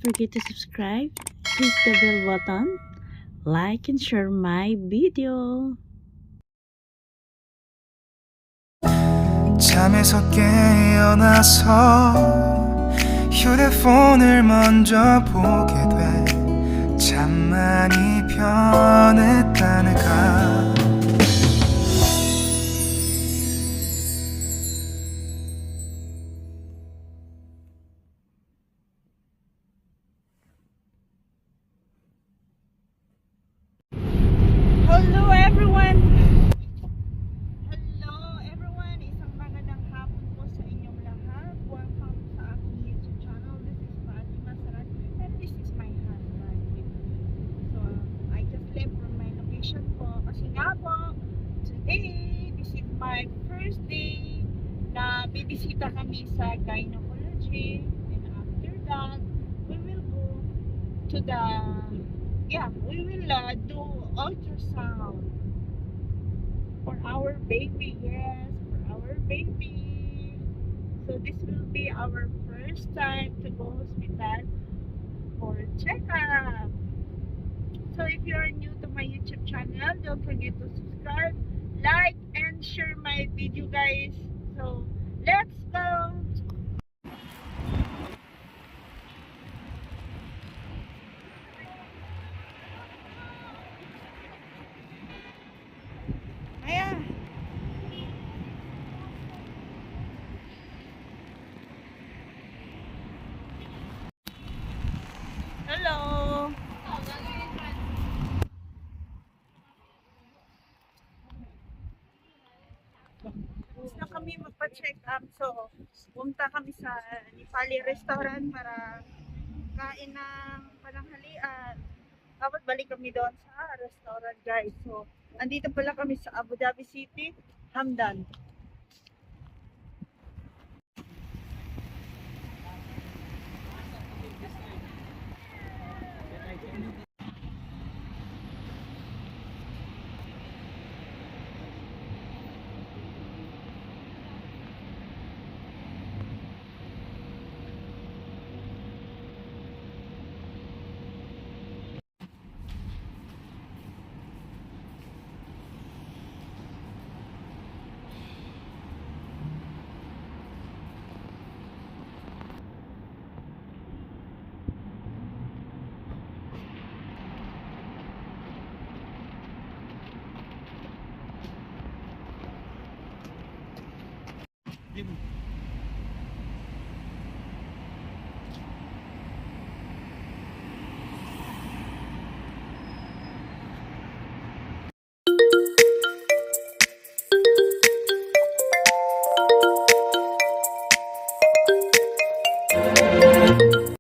forget to subscribe, click the bell button, like and share my video. 잠에서 깨어나서 휴대폰을 먼저 보게 돼. 참 많이 변했다는가. Hello everyone! Hello everyone! Isang magandang hapon po sa inyong lahat. Welcome sa aking YouTube channel. This is Fatima Sarat and this is my husband. So, I just left from my location po kasi nga po, today, this is my first day na bibisita kami sa gynecology, and after that, we will go to the we will do ultrasound for our baby. Yes, for our baby. So this will be our first time to go hospital for checkup. So if you are new to my YouTube channel, don't forget to subscribe, like, and share my video, guys. So let's go. Ayan. Hello. Gusto na kami magpa-check up. So, pumunta kami sa Nepali restaurant para kain ng pananghalian. Tapos balik kami doon sa restaurant, guys. So, andito pala kami sa Abu Dhabi City, Hamdan.